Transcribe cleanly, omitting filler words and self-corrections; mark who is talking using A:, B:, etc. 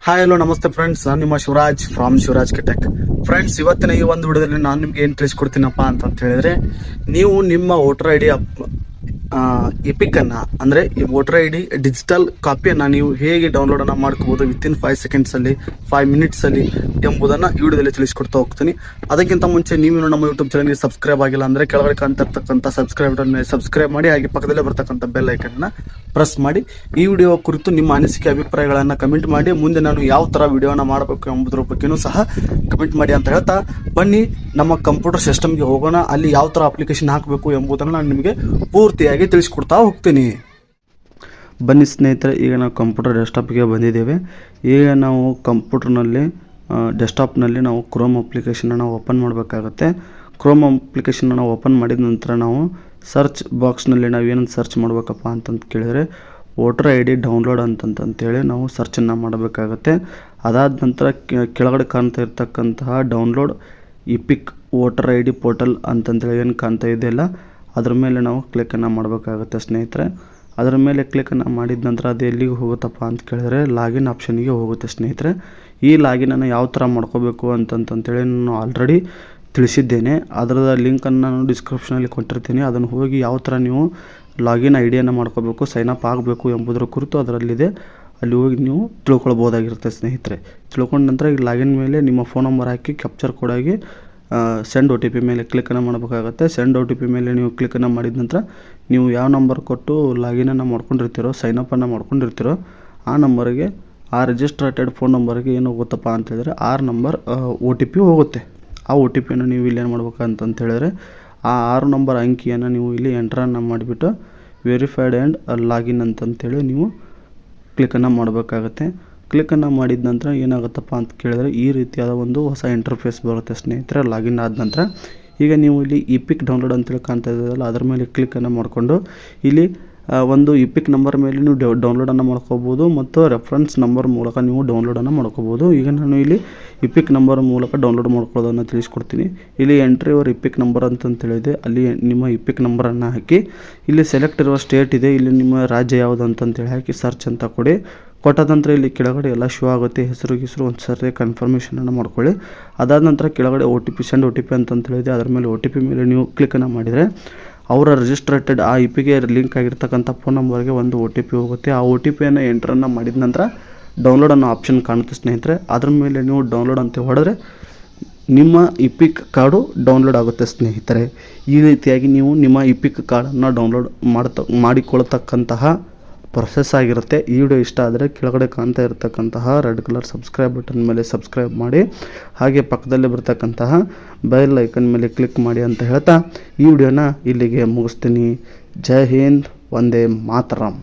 A: Hi hello ನಮಸ್ತೆ friends, ನಾನು ನಿಮ್ಮ Shivaraj from Shivaraj tech. Friends, ಇವತ್ತಿನ ಈ ಒಂದು ವಿಡಿಯೋದಲ್ಲಿ ನಾನು ನಿಮ್ಗೆ ಏನು ತಿಳಿಸ್ಕೊಡ್ತೀನಪ್ಪ ಅಂತ ಹೇಳಿದ್ರೆ, ನೀವು ನಿಮ್ಮ ವೋಟರ್ ಐ ಡಿ ಎಪಿಕ್ ಅನ್ನ ಅಂದ್ರೆ ಈ ವೋಟರ್ ಐ ಡಿ ಡಿಜಿಟಲ್ ಕಾಪಿಯನ್ನ ನೀವು ಹೇಗೆ ಡೌನ್ಲೋಡ್ ಅನ್ನ ಮಾಡ್ಕೋಬಹುದು ವಿತಿನ್ 5 ಸೆಕೆಂಡ್ಸ್ ಅಲ್ಲಿ 5 ಮಿನಿಟ್ಸ್ ಅಲ್ಲಿ ಎಂಬುದನ್ನ ಈ ವಿಡಿಯೋದಲ್ಲಿ ತಿಳಿಸ್ಕೊಡ್ತಾ ಹೋಗ್ತೀನಿ. ಅದಕ್ಕಿಂತ ಮುಂಚೆ ನೀವು ನಮ್ಮ ಯೂಟ್ಯೂಬ್ ಚಾನಲ್ಗೆ ಸಬ್ಸ್ಕ್ರೈಬ್ ಆಗಿಲ್ಲ ಅಂದ್ರೆ ಕೆಳಗಡೆ ಕಾಣ್ತಿರ್ತಕ್ಕಂಥ ಸಬ್ಸ್ಕ್ರೈಬ್ ಮಾಡಿ, ಹಾಗೆ ಪಕ್ಕದಲ್ಲೇ ಬರ್ತಕ್ಕಂಥ ಬೆಲ್ ಐಕನ್ ಅನ್ನ ಪ್ರೆಸ್ ಮಾಡಿ ಈ ವಿಡಿಯೋ ಕುರಿತು ನಿಮ್ಮ ಅನಿಸಿಕೆ ಅಭಿಪ್ರಾಯಗಳನ್ನ ಕಮೆಂಟ್ ಮಾಡಿ, ಮುಂದೆ ನಾನು ಯಾವ ತರ ವಿಡಿಯೋನ ಮಾಡಬೇಕು ಎಂಬುದರ ಬಗ್ಗೆನೂ ಸಹ ಕಮೆಂಟ್ ಮಾಡಿ ಅಂತ ಹೇಳ್ತಾ, ಬನ್ನಿ ನಮ್ಮ ಕಂಪ್ಯೂಟರ್ ಸಿಸ್ಟಮ್ಗೆ ಹೋಗೋಣ. ಅಲ್ಲಿ ಯಾವ ತರ ಅಪ್ಲಿಕೇಶನ್ ಹಾಕಬೇಕು ಎಂಬುದನ್ನು ನಾನು ನಿಮಗೆ ಪೂರ್ತಿಯಾಗಿ ತಿಳಿಸ್ಕೊಡ್ತಾ ಹೋಗ್ತೀನಿ. ಬನ್ನಿ ಸ್ನೇಹಿತರೆ, ಈಗ ನಾವು ಕಂಪ್ಯೂಟರ್ ಡೆಸ್ಕ್ಟಾಪ್ಗೆ ಬಂದಿದ್ದೇವೆ. ಈಗ ನಾವು ಕಂಪ್ಯೂಟರ್ನಲ್ಲಿ ಡೆಸ್ಕ್ಟಾಪ್ನಲ್ಲಿ ನಾವು ಕ್ರೋಮ್ ಅಪ್ಲಿಕೇಶನನ್ನು ಓಪನ್ ಮಾಡಬೇಕಾಗುತ್ತೆ. ಕ್ರೋಮ್ ಅಪ್ಲಿಕೇಶನನ್ನು ಓಪನ್ ಮಾಡಿದ ನಂತರ ನಾವು ಸರ್ಚ್ ಬಾಕ್ಸ್ನಲ್ಲಿ ನಾವು ಏನಂತ ಸರ್ಚ್ ಮಾಡಬೇಕಪ್ಪ ಅಂತಂತ ಕೇಳಿದರೆ ವೋಟರ್ ಐ ಡಿ ಡೌನ್ಲೋಡ್ ಅಂತಂತೇಳಿ ನಾವು ಸರ್ಚನ್ನು ಮಾಡಬೇಕಾಗತ್ತೆ. ಅದಾದ ನಂತರ ಕೆಳಗಡೆ ಕಾಣ್ತಾ ಇರ್ತಕ್ಕಂತಹ download EPIC voter I D portal ಅಂತಂತೇಳಿ ಏನು ಕಾಣ್ತಾ ಇದೆಯಲ್ಲ, ಅದ್ರ ಮೇಲೆ ನಾವು ಕ್ಲಿಕ್ಕನ್ನು ಮಾಡಬೇಕಾಗುತ್ತೆ ಸ್ನೇಹಿತರೆ. ಅದರ ಮೇಲೆ ಕ್ಲಿಕ್ಕನ್ನು ಮಾಡಿದ ನಂತರ ಅದು ಎಲ್ಲಿಗೆ ಹೋಗುತ್ತಪ್ಪ ಅಂತ ಕೇಳಿದರೆ ಲಾಗಿನ್ ಆಪ್ಷನ್ಗೆ ಹೋಗುತ್ತೆ ಸ್ನೇಹಿತರೆ. ಈ ಲಾಗಿನನ್ನು ಯಾವ ಥರ ಮಾಡ್ಕೋಬೇಕು ಅಂತಂತೇಳಿ ನಾನು ಆಲ್ರೆಡಿ ತಿಳಿಸಿದ್ದೇನೆ. ಅದರ ಲಿಂಕನ್ನು ನಾನು ಡಿಸ್ಕ್ರಿಪ್ಷನಲ್ಲಿ ಕೊಟ್ಟಿರ್ತೀನಿ. ಅದನ್ನು ಹೋಗಿ ಯಾವ ಥರ ನೀವು ಲಾಗಿನ್ ಐ ಡಿಯನ್ನು ಮಾಡ್ಕೋಬೇಕು, ಸೈನಪ್ ಆಗಬೇಕು ಎಂಬುದರ ಕುರಿತು ಅದರಲ್ಲಿದೆ. ಅಲ್ಲಿ ಹೋಗಿ ನೀವು ತಿಳ್ಕೊಳ್ಬೋದಾಗಿರುತ್ತೆ ಸ್ನೇಹಿತರೆ. ತಿಳ್ಕೊಂಡ ನಂತರ ಈ ಲಾಗಿನ್ ಮೇಲೆ ನಿಮ್ಮ ಫೋನ್ ನಂಬರ್ ಹಾಕಿ ಕ್ಯಾಪ್ಚರ್ ಕೋಡಾಗಿ ಸೆಂಡ್ ಒ ಟಿ ಪಿ ಮೇಲೆ ಕ್ಲಿಕ್ಕನ್ನು ಮಾಡಬೇಕಾಗತ್ತೆ. ಸೆಂಡ್ ಒ ಟಿ ಪಿ ಮೇಲೆ ನೀವು ಕ್ಲಿಕ್ಕನ್ನು ಮಾಡಿದ ನಂತರ ನೀವು ಯಾವ ನಂಬರ್ ಕೊಟ್ಟು ಲಾಗಿನನ್ನು ಮಾಡ್ಕೊಂಡಿರ್ತೀರೋ, ಸೈನಪ್ಪನ್ನು ಮಾಡ್ಕೊಂಡಿರ್ತೀರೋ ಆ ನಂಬರಿಗೆ, ಆ ರಿಜಿಸ್ಟ್ರೇಟೆಡ್ ಫೋನ್ ನಂಬರ್ಗೆ ಏನು ಹೋಗುತ್ತಪ್ಪ ಅಂತ ಹೇಳಿದ್ರೆ 6 ನಂಬರ್ ಒ ಟಿ ಪಿ ಹೋಗುತ್ತೆ. ಆ ಒ ಟಿ ಪಿಯನ್ನು ನೀವು ಇಲ್ಲಿ ಏನು ಮಾಡ್ಬೇಕಂತ ಹೇಳಿದ್ರೆ ಆ 6 ನಂಬರ್ ಅಂಕಿಯನ್ನು ನೀವು ಇಲ್ಲಿ ಎಂಟ್ರನ್ನು ಮಾಡಿಬಿಟ್ಟು ವೆರಿಫೈಡ್ ಆ್ಯಂಡ್ ಲಾಗಿನ್ ಅಂತಂತೇಳಿ ನೀವು ಕ್ಲಿಕ್ಕನ್ನು ಮಾಡಬೇಕಾಗತ್ತೆ. ಕ್ಲಿಕ್ಕನ್ನು ಮಾಡಿದ ನಂತರ ಏನಾಗುತ್ತಪ್ಪ ಅಂತ ಕೇಳಿದರೆ ಈ ರೀತಿಯಾದ ಒಂದು ಹೊಸ ಇಂಟರ್ಫೇಸ್ ಬರುತ್ತೆ ಸ್ನೇಹಿತರೆ. ಲಾಗಿನ್ ಆದ ನಂತರ ಈಗ ನೀವು ಇಲ್ಲಿ ಇಪಿಕ್ ಡೌನ್ಲೋಡ್ ಅಂತೇಳಿ ಕಾಣ್ತಾ ಇದ್ದಲ್ಲ, ಅದರ ಮೇಲೆ ಕ್ಲಿಕ್ಕನ್ನು ಮಾಡಿಕೊಂಡು ಇಲ್ಲಿ ಒಂದು ಇಪಿಕ್ ನಂಬರ್ ಮೇಲೆ ನೀವು ಡೌನ್ಲೋಡನ್ನು ಮಾಡ್ಕೋಬೋದು ಮತ್ತು ರೆಫರೆನ್ಸ್ ನಂಬರ್ ಮೂಲಕ ನೀವು ಡೌನ್ಲೋಡನ್ನು ಮಾಡ್ಕೋಬೋದು. ಈಗ ನಾನು ಇಲ್ಲಿ ಇಪಿಕ್ ನಂಬರ್ ಮೂಲಕ ಡೌನ್ಲೋಡ್ ಮಾಡ್ಕೊಳ್ಳೋದನ್ನು ತಿಳಿಸ್ಕೊಡ್ತೀನಿ. ಇಲ್ಲಿ ಎಂಟ್ರಿ ಯುವರ್ ಇಪಿಕ್ ನಂಬರ್ ಅಂತಂತೇಳಿದೆ, ಅಲ್ಲಿ ನಿಮ್ಮ ಇಪಿಕ್ ನಂಬರನ್ನು ಹಾಕಿ ಇಲ್ಲಿ ಸೆಲೆಕ್ಟ್ ಇರುವ ಸ್ಟೇಟ್ ಇದೆ, ಇಲ್ಲಿ ನಿಮ್ಮ ರಾಜ್ಯ ಯಾವುದು ಅಂತಂತೇಳಿ ಹಾಕಿ ಸರ್ಚ್ ಅಂತ ಕೊಡಿ. ಕೊಟ್ಟಾದ ನಂತರ ಇಲ್ಲಿ ಕೆಳಗಡೆ ಎಲ್ಲ ಶೋ ಆಗುತ್ತೆ. ಹೆಸರು ಒಂದು ಸರಿ ಕನ್ಫರ್ಮೇಷನನ್ನು ಮಾಡ್ಕೊಳ್ಳಿ. ಅದಾದ ನಂತರ ಕೆಳಗಡೆ O T P send O T P ಅಂತಂತೇಳಿದೆ, ಅದರ ಮೇಲೆ ಒ ಟಿ ಪಿ ಮೇಲೆ ನೀವು ಕ್ಲಿಕ್ಕನ್ನು ಮಾಡಿದರೆ ಅವರ ರಿಜಿಸ್ಟ್ರೇಟೆಡ್ ಆ ಇಪಿಗೆ ಲಿಂಕ್ ಆಗಿರ್ತಕ್ಕಂಥ ಫೋನ್ ನಂಬರ್ಗೆ ಒಂದು ಒ ಟಿ ಪಿ ಹೋಗುತ್ತೆ. ಆ ಒ ಟಿ ಪಿಯನ್ನು ಎಂಟ್ರನ್ನು ಮಾಡಿದ ನಂತರ ಡೌನ್ಲೋಡ್ ಅನ್ನೋ ಆಪ್ಷನ್ ಕಾಣುತ್ತೆ ಸ್ನೇಹಿತರೆ. ಅದ್ರ ಮೇಲೆ ನೀವು ಡೌನ್ಲೋಡ್ ಅಂತ ಹೊಡೆದ್ರೆ ನಿಮ್ಮ ಇಪಿಕ್ ಕಾರ್ಡು ಡೌನ್ಲೋಡ್ ಆಗುತ್ತೆ ಸ್ನೇಹಿತರೆ. ಈ ರೀತಿಯಾಗಿ ನೀವು ನಿಮ್ಮ ಇಪಿಕ್ ಕಾರ್ಡನ್ನು ಡೌನ್ಲೋಡ್ ಮಾಡಿಕೊಳ್ಳತಕ್ಕಂತಹ ಪ್ರೊಸೆಸ್ ಆಗಿರುತ್ತೆ. ಈ ವಿಡಿಯೋ ಇಷ್ಟ ಆದರೆ ಕೆಳಗಡೆ ಕಾಣ್ತಾ ಇರತಕ್ಕಂತಹ ರೆಡ್ ಕಲರ್ ಸಬ್ಸ್ಕ್ರೈಬ್ ಬಟನ್ ಮೇಲೆ ಸಬ್ಸ್ಕ್ರೈಬ್ ಮಾಡಿ, ಹಾಗೆ ಪಕ್ಕದಲ್ಲಿ ಬರ್ತಕ್ಕಂತಹ ಬೆಲ್ ಐಕನ್ ಮೇಲೆ ಕ್ಲಿಕ್ ಮಾಡಿ ಅಂತ ಹೇಳ್ತಾ ಈ ವಿಡಿಯೋನ ಇಲ್ಲಿಗೆ ಮುಗಿಸ್ತೀನಿ. ಜೈ ಹಿಂದ್, ವಂದೇ ಮಾತರಂ.